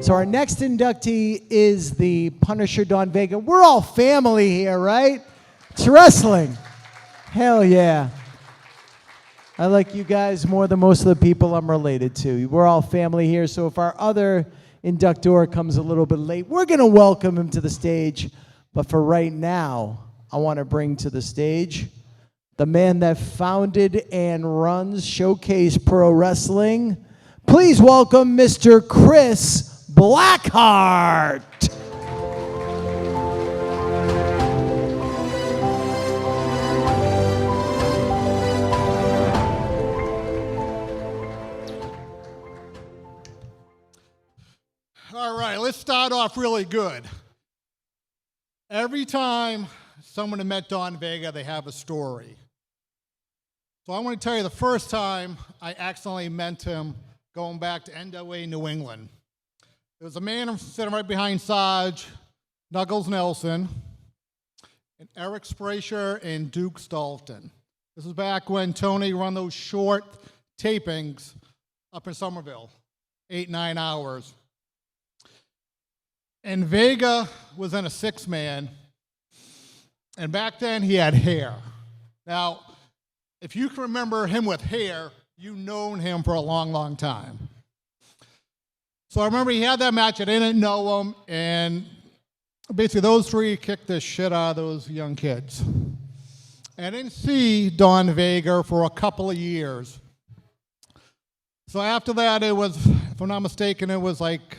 So our next inductee is the Punisher Don Vega. We're all family here, right? It's wrestling. Hell yeah. I like you guys more than most of the people I'm related to. We're all family here, so if our other inductor comes a little bit late, we're going to welcome him to the stage. But for right now, I want to bring to the stage the man that founded and runs Showcase Pro Wrestling. Please welcome Mr. Chris Blackheart. All right, let's start off really good. Every time someone had met Don Vega, they have a story. So I want to tell you the first time I accidentally met him going back to NWA New England. There was a man sitting right behind Sarge, Knuckles Nelson, and Eric Spracher and Duke Dalton. This was back when Tony run those short tapings up in Somerville, 8-9 hours. And Vega was in a 6-man, and back then he had hair. Now, if you can remember him with hair, you've known him for a long, long time. So I remember he had that match, I didn't know him, and basically those three kicked the shit out of those young kids. I didn't see Don Vega for a couple of years. So after that, it was, if I'm not mistaken, it was like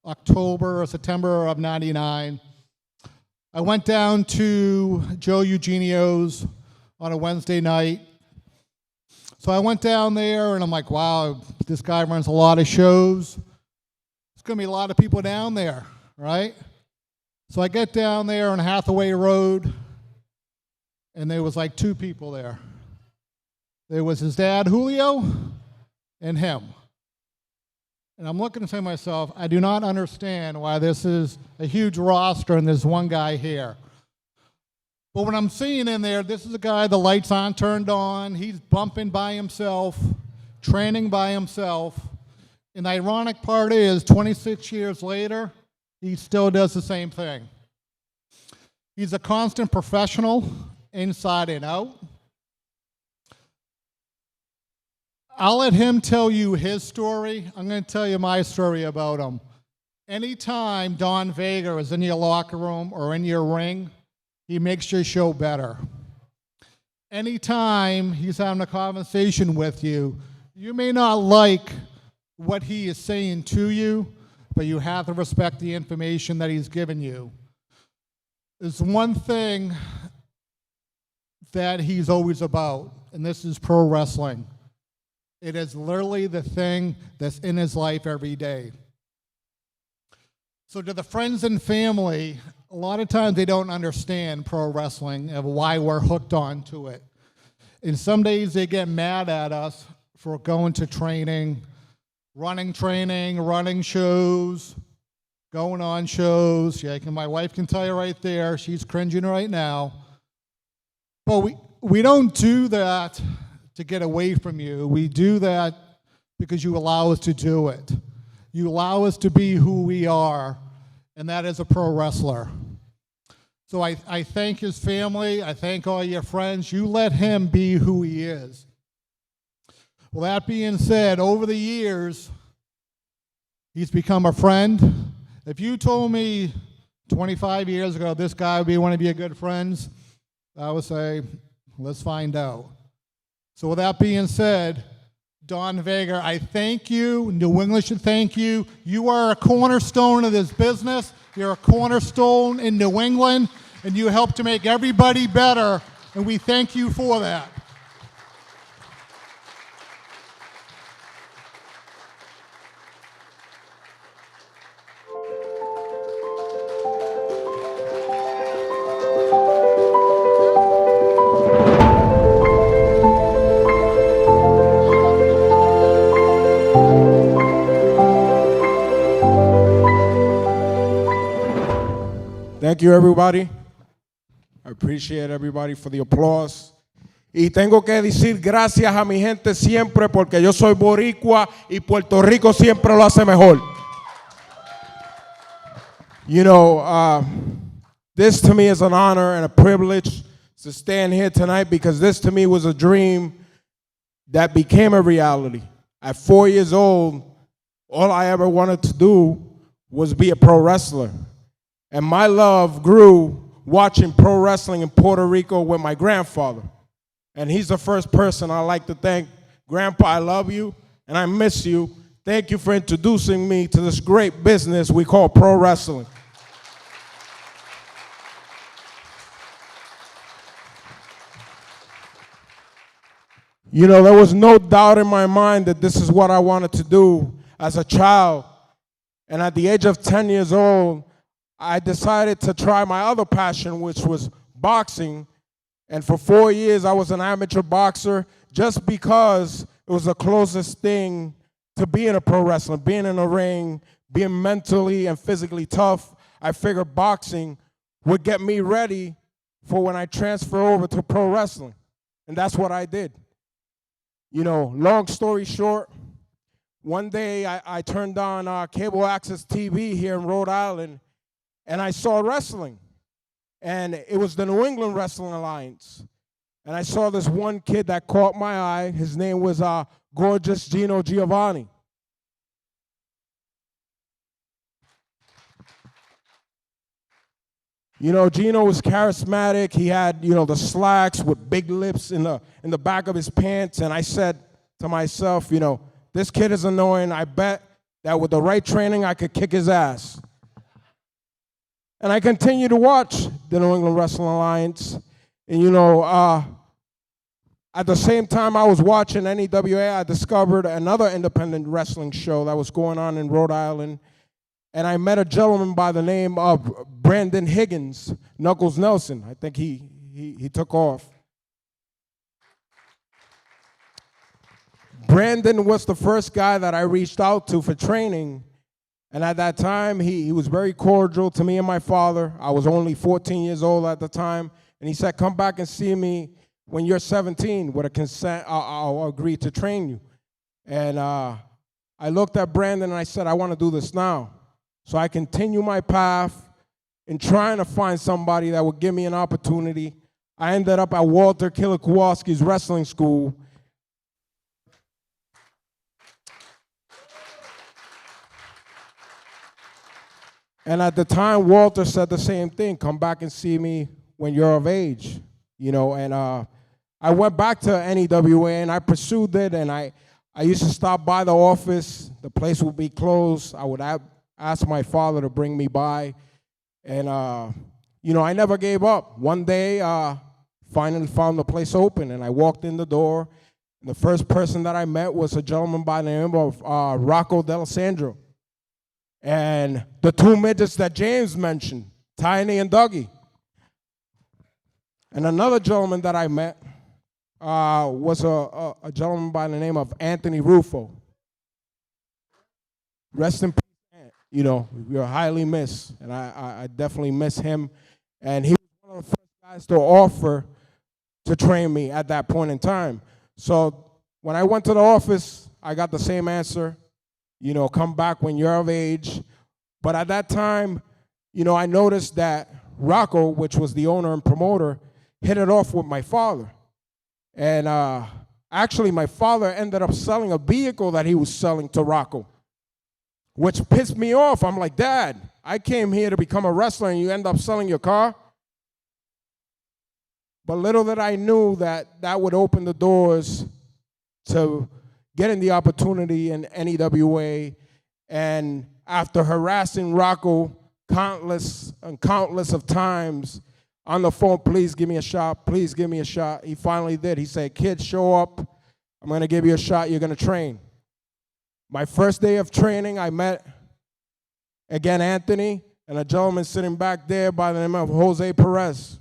October or September of '99. I went down to Joe Eugenio's on a Wednesday night. So I went down there and I'm like, wow, this guy runs a lot of shows. There's going to be a lot of people down there, right? So I get down there on Hathaway Road and there was like 2 people there. There was his dad, Julio, and him. And I'm looking to say to myself, I do not understand why this is a huge roster and there's one guy here. But when I'm seeing in there, this is a guy, the lights aren't turned on, he's bumping by himself, training by himself. And the ironic part is, 26 years later, he still does the same thing. He's a constant professional, inside and out. I'll let him tell you his story. I'm going to tell you my story about him. Anytime Don Vega is in your locker room or in your ring, he makes your show better. Anytime he's having a conversation with you, you may not like what he is saying to you, but you have to respect the information that he's given you. There's one thing that he's always about, and this is pro wrestling. It is literally the thing that's in his life every day. So to the friends and family, a lot of times they don't understand pro wrestling and why we're hooked onto it. And some days they get mad at us for going to training, running shows, going on shows. Yeah, my wife can tell you right there, she's cringing right now. But we don't do that to get away from you. We do that because you allow us to do it. You allow us to be who we are, and that is a pro wrestler. So I thank his family. I thank all your friends. You let him be who he is. Well, that being said, over the years, he's become a friend. If you told me 25 years ago this guy would be one of your good friends, I would say, let's find out. So with that being said, Don Vega, I thank you. New England should thank you. You are a cornerstone of this business. You're a cornerstone in New England, and you help to make everybody better, and we thank you for that. Thank you, everybody. I appreciate everybody for the applause. Y tengo que decir gracias a mi gente siempre porque yo soy boricua y Puerto Rico siempre lo hace mejor. You know, this to me is an honor and a privilege to stand here tonight because this to me was a dream that became a reality. At 4 years old, all I ever wanted to do was be a pro wrestler. And my love grew watching pro wrestling in Puerto Rico with my grandfather. And he's the first person I'd like to thank. Grandpa, I love you and I miss you. Thank you for introducing me to this great business we call pro wrestling. You know, there was no doubt in my mind that this is what I wanted to do as a child. And at the age of 10 years old, I decided to try my other passion, which was boxing. And for 4 years, I was an amateur boxer just because it was the closest thing to being a pro wrestler, being in a ring, being mentally and physically tough. I figured boxing would get me ready for when I transfer over to pro wrestling. And that's what I did. You know, long story short, one day I turned on cable access TV here in Rhode Island, and I saw wrestling. And it was the New England Wrestling Alliance. And I saw this one kid that caught my eye. His name was Gorgeous Gino Giovanni. You know, Gino was charismatic. He had, you know, the slacks with big lips in the back of his pants. And I said to myself, you know, this kid is annoying. I bet that with the right training, I could kick his ass. And I continued to watch the New England Wrestling Alliance. And, you know, at the same time I was watching NEWA, I discovered another independent wrestling show that was going on in Rhode Island. And I met a gentleman by the name of Brandon Higgins, Knuckles Nelson. I think he took off. Brandon was the first guy that I reached out to for training. And at that time, he was very cordial to me and my father. I was only 14 years old at the time. And he said, come back and see me when you're 17. With a consent, I'll agree to train you. And I looked at Brandon and I said, I want to do this now. So I continue my path in trying to find somebody that would give me an opportunity. I ended up at Walter Kowalski's wrestling school. And at the time, Walter said the same thing, come back and see me when you're of age. You know, and I went back to NEWA and I pursued it, and I used to stop by the office. The place would be closed. I would ask my father to bring me by. And, you know, I never gave up. One day, finally found the place open, and I walked in the door. And the first person that I met was a gentleman by the name of Rocco D'Alessandro. And the two midgets that James mentioned, Tiny and Dougie. And another gentleman that I met was a gentleman by the name of Anthony Rufo. Rest in peace. You know, we are highly missed, and I definitely miss him. And he was one of the first guys to offer to train me at that point in time. So when I went to the office, I got the same answer, you know, come back when you're of age. But at that time, you know, I noticed that Rocco, which was the owner and promoter, hit it off with my father. And actually, my father ended up selling a vehicle that he was selling to Rocco, which pissed me off. I'm like, Dad, I came here to become a wrestler and you end up selling your car? But little did I knew that that would open the doors to getting the opportunity in NEWA. And after harassing Rocco countless of times on the phone, please give me a shot, please give me a shot, he finally did. He said, kid, show up. I'm going to give you a shot. You're going to train. My first day of training, I met, again, Anthony, and a gentleman sitting back there by the name of Jose Perez.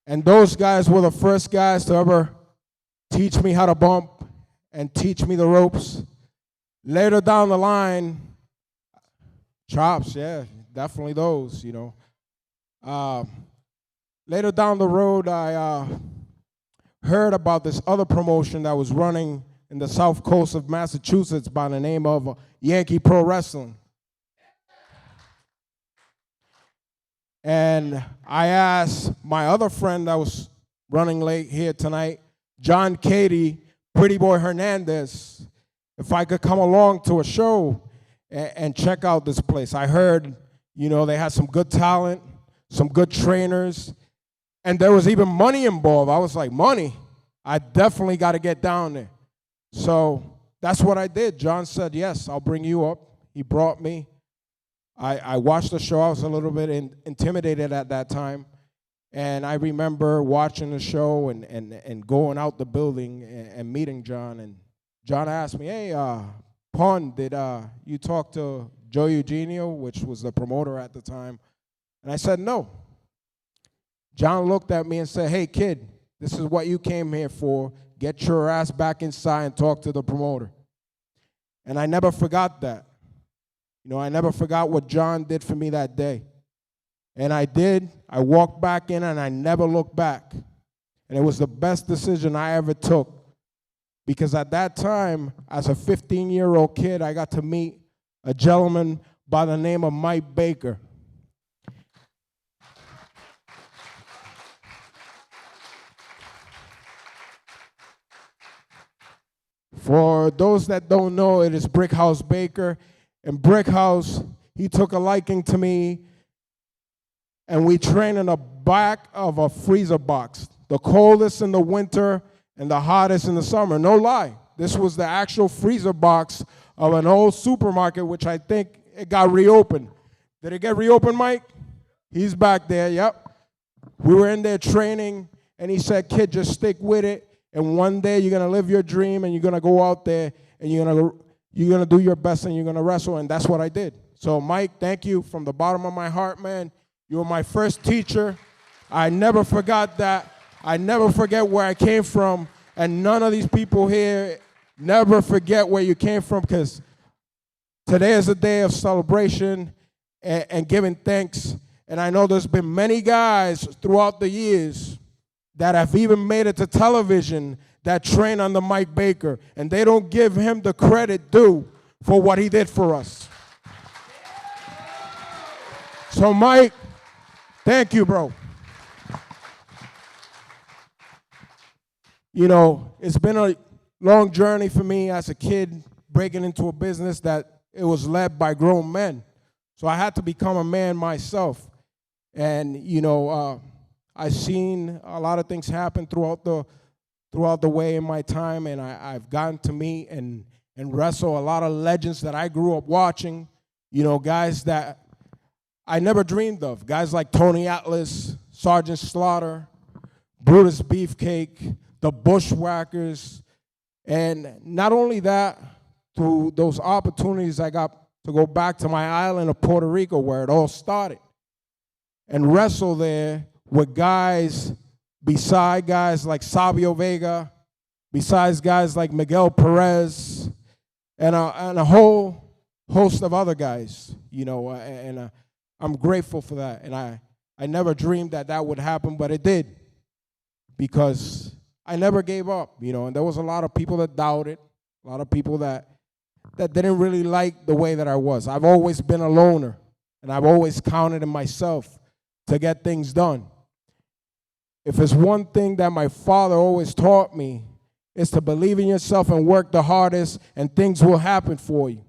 And those guys were the first guys to ever teach me how to bump and teach me the ropes. Later down the line, chops, yeah, definitely those, you know. Later down the road, I heard about this other promotion that was running in the south coast of Massachusetts by the name of Yankee Pro Wrestling. And I asked my other friend that was running late here tonight, John Katie, Pretty Boy Hernandez, if I could come along to a show and check out this place. I heard, they had some good talent, some good trainers, and there was even money involved. I was like, money? I definitely got to get down there. So that's what I did. John said, yes, I'll bring you up. He brought me. I watched the show. I was a little bit intimidated at that time. And I remember watching the show and going out the building and meeting John. And John asked me, hey, Pon, did you talk to Joe Eugenio, which was the promoter at the time? And I said, no. John looked at me and said, hey, kid, this is what you came here for. Get your ass back inside and talk to the promoter. And I never forgot that. I never forgot what John did for me that day. And I did. I walked back in and I never looked back. And it was the best decision I ever took. Because at that time, as a 15-year-old kid, I got to meet a gentleman by the name of Mike Baker. For those that don't know, it is Brickhouse Baker. And Brickhouse, he took a liking to me, and we trained in the back of a freezer box, the coldest in the winter and the hottest in the summer. No lie. This was the actual freezer box of an old supermarket, which I think it got reopened. Did it get reopened, Mike? He's back there, yep. We were in there training, and he said, kid, just stick with it, and one day you're going to live your dream, and you're going to go out there, and you're going to do your best, and you're going to wrestle, and that's what I did. So, Mike, thank you from the bottom of my heart, man. You were my first teacher. I never forgot that. I never forget where I came from, and none of these people here never forget where you came from, because today is a day of celebration and giving thanks. And I know there's been many guys throughout the years that have even made it to television that train under Mike Baker, and they don't give him the credit due for what he did for us. So, Mike, thank you, bro. It's been a long journey for me as a kid, breaking into a business that it was led by grown men. So I had to become a man myself. And, I've seen a lot of things happen throughout the way in my time, and I've gotten to meet and wrestle a lot of legends that I grew up watching, guys that I never dreamed of, guys like Tony Atlas, Sergeant Slaughter, Brutus Beefcake, the Bushwhackers, and not only that, through those opportunities I got to go back to my island of Puerto Rico where it all started and wrestle there with guys beside guys like Sabio Vega, besides guys like Miguel Perez, and a whole host of other guys, and I'm grateful for that. And I never dreamed that would happen, but it did, because I never gave up, and there was a lot of people that doubted, a lot of people that didn't really like the way that I was. I've always been a loner, and I've always counted in myself to get things done. If there's one thing that my father always taught me, it's to believe in yourself and work the hardest, and things will happen for you.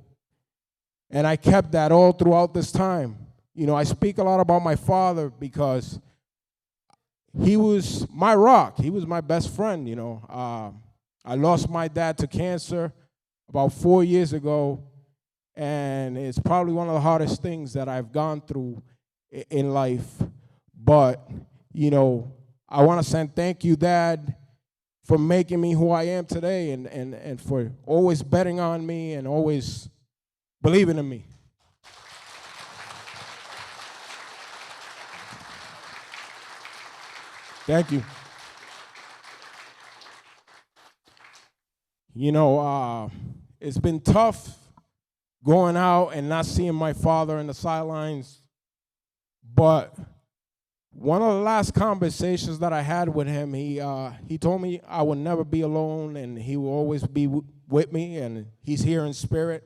And I kept that all throughout this time. I speak a lot about my father because he was my rock. He was my best friend, I lost my dad to cancer about 4 years ago, and it's probably one of the hardest things that I've gone through in life. But, I want to say thank you, Dad, for making me who I am today, and for always betting on me and always believing in me. Thank you. It's been tough going out and not seeing my father in the sidelines, but one of the last conversations that I had with him, he told me I would never be alone and he will always be with me, and he's here in spirit.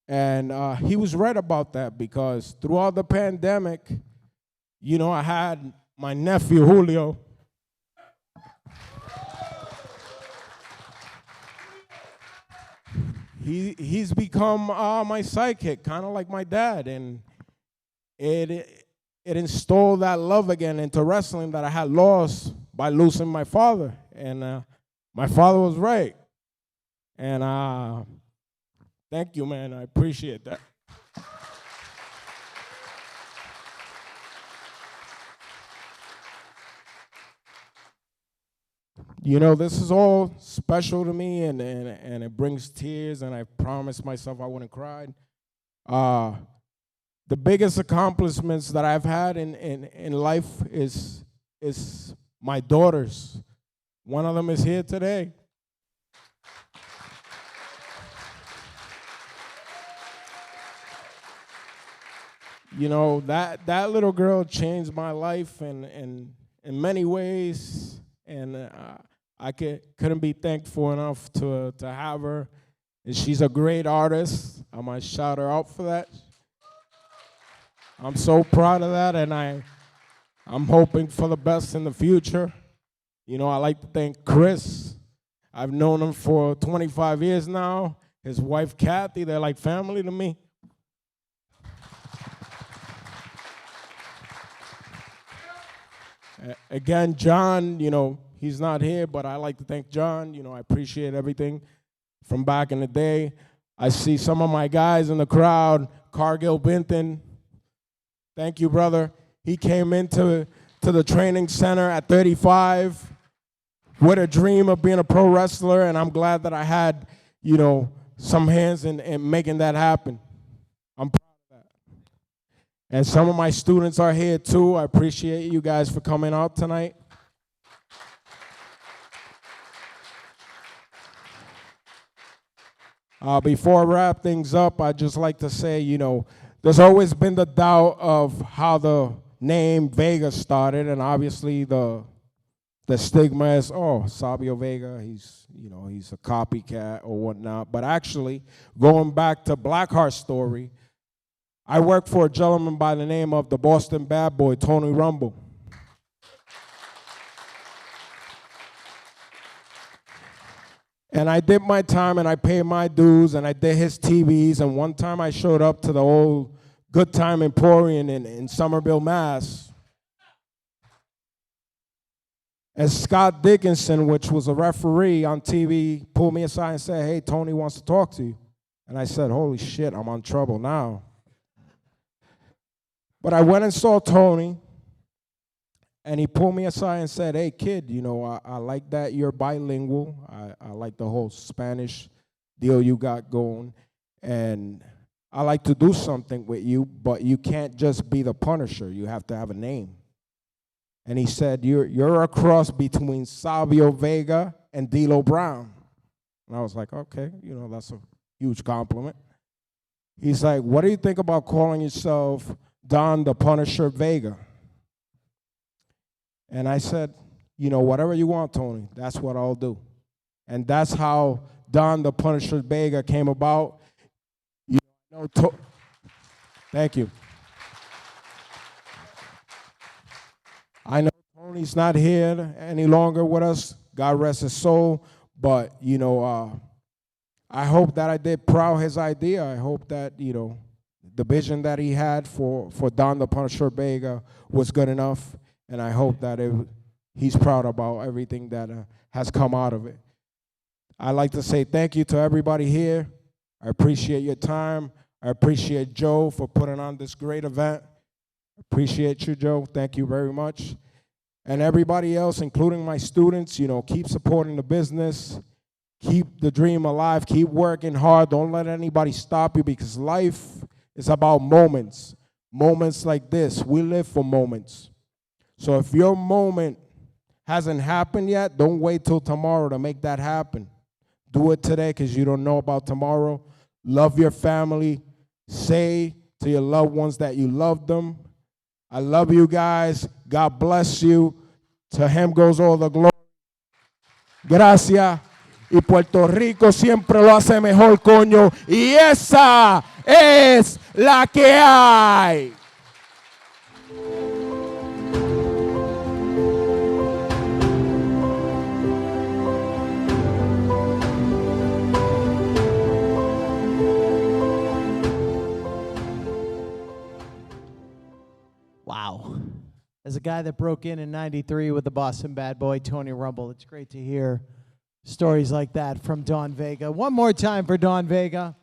And he was right about that, because throughout the pandemic, you know, I had my nephew, Julio. He's become my sidekick, kind of like my dad, and it installed that love again into wrestling that I had lost by losing my father. And my father was right. And thank you, man. I appreciate that. You know, this is all special to me, and it brings tears, and I promised myself I wouldn't cry. The biggest accomplishments that I've had in life is my daughters. One of them is here today. You know, that little girl changed my life in many ways, and I couldn't be thankful enough to have her. And she's a great artist. I might shout her out for that. I'm so proud of that, and I'm hoping for the best in the future. You know, I like to thank Chris. I've known him for 25 years now. His wife, Kathy, they're like family to me. Again, John, you know, he's not here, but I like to thank John. You know, I appreciate everything from back in the day. I see some of my guys in the crowd. Cargill Benton, thank you, brother. He came into the training center at 35 with a dream of being a pro wrestler, and I'm glad that I had, you know, some hands in making that happen. I'm proud of that. And some of my students are here too. I appreciate you guys for coming out tonight. Before I wrap things up, I'd just like to say, you know, there's always been the doubt of how the name Vega started, and obviously the stigma is, oh, Sabio Vega, he's a copycat or whatnot. But actually, going back to Blackheart's story, I worked for a gentleman by the name of the Boston Bad Boy, Tony Rumble. And I did my time, and I paid my dues, and I did his TVs. And one time I showed up to the old Good Time Emporium in Somerville, Mass. And Scott Dickinson, which was a referee on TV, pulled me aside and said, hey, Tony wants to talk to you. And I said, holy shit, I'm on trouble now. But I went and saw Tony, and he pulled me aside and said, hey, kid, you know, I like that you're bilingual. I like the whole Spanish deal you got going. And I like to do something with you, but you can't just be the Punisher. You have to have a name. And he said, you're a cross between Sabio Vega and D'Lo Brown. And I was like, okay, you know, that's a huge compliment. He's like, what do you think about calling yourself Don the Punisher Vega? And I said, you know, whatever you want, Tony, that's what I'll do. And that's how Don the Punisher Vega came about. You know, thank you. I know Tony's not here any longer with us. God rest his soul. But, you know, I hope that I did proud his idea. I hope that, you know, the vision that he had for Don the Punisher Vega was good enough. And I hope that he's proud about everything that has come out of it. I'd like to say thank you to everybody here. I appreciate your time. I appreciate Joe for putting on this great event. Appreciate you, Joe. Thank you very much. And everybody else, including my students, you know, keep supporting the business. Keep the dream alive. Keep working hard. Don't let anybody stop you, because life is about moments. Moments like this. We live for moments. So if your moment hasn't happened yet, don't wait till tomorrow to make that happen. Do it today, because you don't know about tomorrow. Love your family. Say to your loved ones that you love them. I love you guys. God bless you. To him goes all the glory. Gracias. Y Puerto Rico siempre lo hace mejor, coño. Y esa es la que hay. Wow. As a guy that broke in '93 with the Boston bad boy, Tony Rumble, it's great to hear stories like that from Don Vega. One more time for Don Vega.